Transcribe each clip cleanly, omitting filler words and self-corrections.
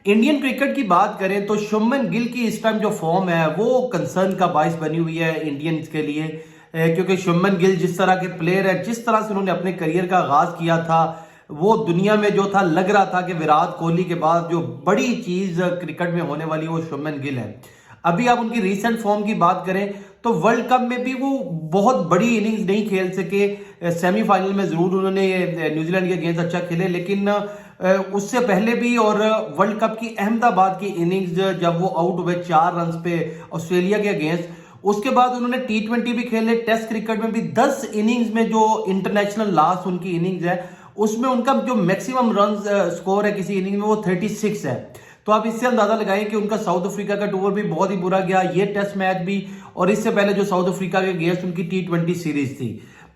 Indian cricket की बात करें तो शुभमन गिल की इस टाइम जो फॉर्म है वो कंसर्न का बाइस बनी हुई है इंडियंस के लिए। क्योंकि शुभमन गिल जिस तरह के प्लेयर है, जिस तरह से उन्होंने अपने करियर का आगाज किया था, वो दुनिया में जो था लग रहा था कि विराट कोहली के बाद जो बड़ी चीज क्रिकेट में होने वाली वो शुभमन गिल है। अभी आप उनकी रीसेंट फॉर्म की बात करें तो वर्ल्ड कप में भी वो बहुत बड़ी इनिंग्स नहीं खेल सके। सेमीफाइनल में जरूर उन्होंने न्यूजीलैंड के अगेंस्ट अच्छा खेले, लेकिन उससे पहले भी और वर्ल्ड कप की अहमदाबाद की इनिंग्स जब वो आउट हुए 4 रन पे ऑस्ट्रेलिया के अगेंस्ट, उसके बाद उन्होंने टी20 भी खेले, टेस्ट क्रिकेट में भी 10 इनिंग्स में जो इंटरनेशनल लास्ट उनकी इनिंग्स है उसमें उनका जो मैक्सिमम रन स्कोर है किसी इनिंग में वो 36 है। तो आप इससे अंदाजा लगाएं कि उनका साउथ अफ्रीका का टूर भी बहुत ही बुरा गया, ये टेस्ट मैच भी, और इससे पहले जो साउथ अफ्रीका के अगेंस्ट उनकी टी20 सीरीज थी।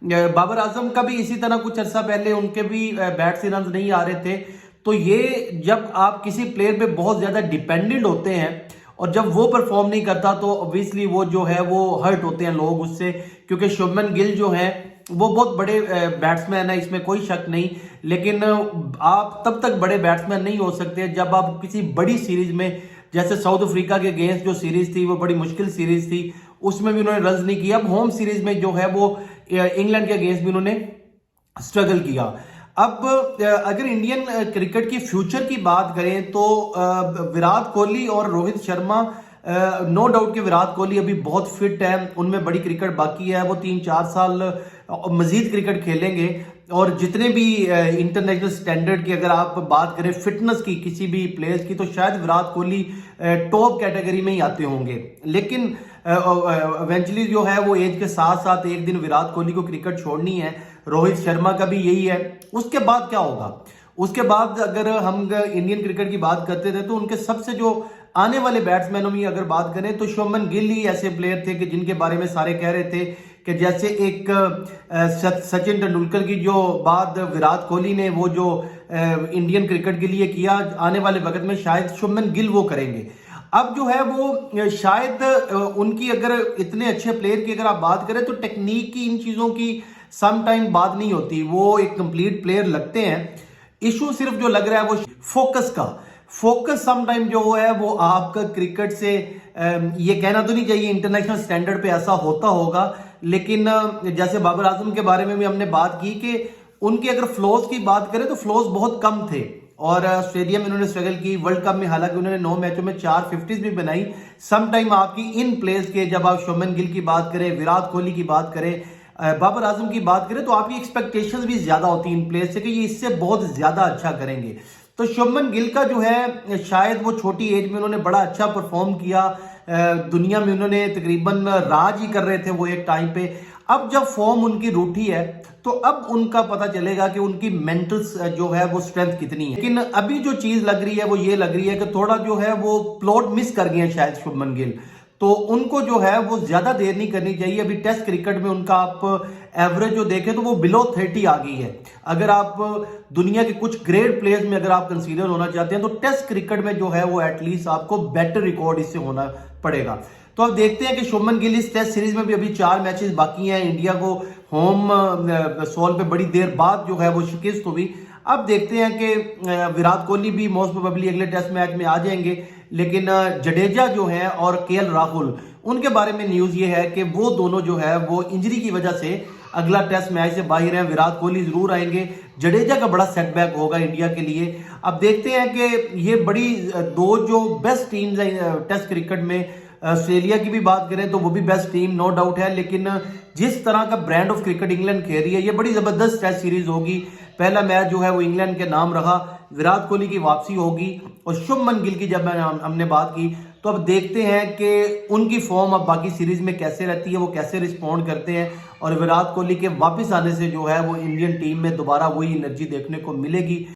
बाबर आजम का भी इसी तरह कुछ अर्सा पहले उनके भी बैट से रन नहीं आ रहे थे। तो ये जब आप किसी प्लेयर पे बहुत ज्यादा डिपेंडेंट होते हैं और जब वो परफॉर्म नहीं करता तो ऑब्वियसली वो जो है वो हर्ट होते हैं लोग उससे, क्योंकि शुभमन गिल जो है वो बहुत बड़े बैट्समैन है, इसमें कोई शक नहीं। लेकिन आप तब तक बड़े बैट्समैन नहीं हो सकते जब आप किसी बड़ी सीरीज में, जैसे साउथ अफ्रीका के अगेंस्ट जो सीरीज थी वो बड़ी मुश्किल सीरीज थी, उसमें भी उन्होंने रन नहीं किया। अब होम सीरीज में जो है वो इंग्लैंड के अगेंस्ट भी उन्होंने स्ट्रगल किया। अब अगर इंडियन क्रिकेट की फ्यूचर की बात करें तो विराट कोहली और रोहित शर्मा, नो डाउट कि विराट कोहली अभी बहुत फिट है, उनमें बड़ी क्रिकेट बाकी है, वो 3-4 साल मजीद क्रिकेट खेलेंगे। और जितने भी इंटरनेशनल स्टैंडर्ड की अगर आप बात करें फिटनेस की किसी भी प्लेयर्स की, तो शायद विराट कोहली टॉप कैटेगरी में ही आते होंगे। लेकिन इवेंचुअली जो है वो एज के साथ साथ एक दिन विराट कोहली को क्रिकेट छोड़नी है, रोहित शर्मा का भी यही है। उसके बाद क्या होगा? उसके बाद अगर हम इंडियन क्रिकेट की बात करते थे तो उनके सबसे जो आने वाले बैट्समैनों में अगर बात करें तो शुभमन गिल ही ऐसे प्लेयर थे कि जिनके बारे में सारे कह रहे थे कि जैसे एक सचिन तेंदुलकर की जो बाद विराट कोहली ने वो जो इंडियन क्रिकेट के लिए किया, आने वाले वक्त में शायद शुभमन गिल वो करेंगे। अब जो है वो शायद उनकी अगर इतने अच्छे प्लेयर की अगर आप बात करें तो टेक्निक की, इन चीजों की सम टाइम बात नहीं होती, वो एक कंप्लीट प्लेयर लगते हैं। इशू सिर्फ जो लग रहा है वो फोकस का, फोकस सम टाइम जो है वो आपका क्रिकेट से, ये कहना तो नहीं चाहिए इंटरनेशनल स्टैंडर्ड पे ऐसा होता होगा, लेकिन जैसे बाबर आजम के बारे में भी हमने बात की कि उनके अगर फ्लॉज की बात करें तो फ्लॉज बहुत कम थे और ऑस्ट्रेलिया में उन्होंने स्ट्रगल की। वर्ल्ड कप में हालांकि उन्होंने 9 मैचों में 4 50s भी बनाई। सम टाइम आपकी इन प्लेयर्स के, जब आप शुभमन गिल की बात करें, विराट कोहली की बात करें, बाबर आजम की बात करें, तो आपकी एक्सपेक्टेशंस भी ज्यादा होती है इन प्लेयर्स से कि ये इससे बहुत ज्यादा अच्छा करेंगे। तो शुभमन गिल का जो है शायद वो छोटी एज में उन्होंने बड़ा अच्छा परफॉर्म किया, दुनिया में उन्होंने तकरीबन राज ही कर रहे थे वो एक टाइम पे। अब जब फॉर्म उनकी रूठी है तो अब उनका पता चलेगा कि उनकी मेंटल जो है वो स्ट्रेंथ कितनी है। लेकिन अभी जो चीज लग रही है वो ये लग रही है कि थोड़ा जो है वो प्लॉट मिस कर गए हैं शायद शुभमन गिल, तो उनको जो है वो ज्यादा देर नहीं करनी चाहिए। अभी टेस्ट क्रिकेट में उनका आप एवरेज जो देखें तो वो बिलो 30 आ गई है। अगर आप दुनिया के कुछ ग्रेट प्लेयर्स में अगर आप कंसीडर होना चाहते हैं तो टेस्ट क्रिकेट में जो है वो एटलीस्ट आपको बेटर रिकॉर्ड इससे होना पड़ेगा। तो अब देखते हैं कि शुभमन गिल इस टेस्ट सीरीज में भी अभी 4 मैचेस बाकी हैं, इंडिया को होम सॉल पे बड़ी देर बाद जो है वो शिकस्त हुई। अब देखते हैं कि विराट कोहली भी मोस्ट प्रोबेबली अगले टेस्ट मैच में आ जाएंगे, लेकिन जडेजा जो है और केएल राहुल, उनके बारे में न्यूज ये है कि वो दोनों जो है वो इंजरी की वजह से अगला टेस्ट मैच से बाहर हैं। विराट कोहली जरूर आएंगे, जडेजा का बड़ा सेटबैक होगा इंडिया के लिए। अब देखते हैं कि ये बड़ी दो जो बेस्ट टीम्स हैं टेस्ट क्रिकेट में, ऑस्ट्रेलिया की भी बात करें तो वो भी बेस्ट टीम नो डाउट है, लेकिन जिस तरह का ब्रांड ऑफ क्रिकेट इंग्लैंड खेल रही है ये बड़ी जबरदस्त टेस्ट सीरीज होगी। पहला मैच जो है वो इंग्लैंड के नाम रहा, विराट कोहली की वापसी होगी। और शुभमन गिल की जब हमने बात की तो अब देखते हैं कि उनकी फॉर्म अब बाकी सीरीज में कैसे रहती है, वो कैसे रिस्पॉन्ड करते हैं, और विराट कोहली के वापस आने से जो है वो इंडियन टीम में दोबारा वही एनर्जी देखने को मिलेगी।